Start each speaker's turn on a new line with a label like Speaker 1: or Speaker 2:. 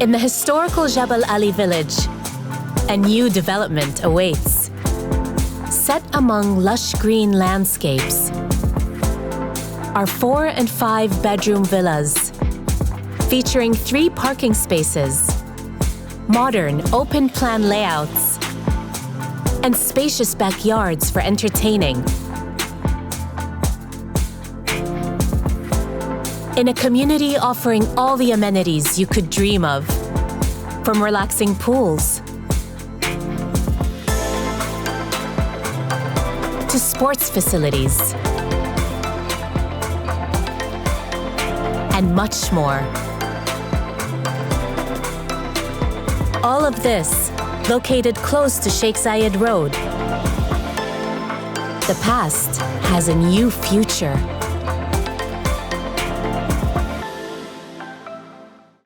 Speaker 1: In the historical Jebel Ali village, a new development awaits. Set among lush green landscapes are 4 and 5 bedroom villas featuring 3 parking spaces, modern open-plan layouts, and spacious backyards for entertaining. In a community offering all the amenities you could dream of, from relaxing pools to sports facilities and much more. All of this located close to Sheikh Zayed Road. The past has a new future.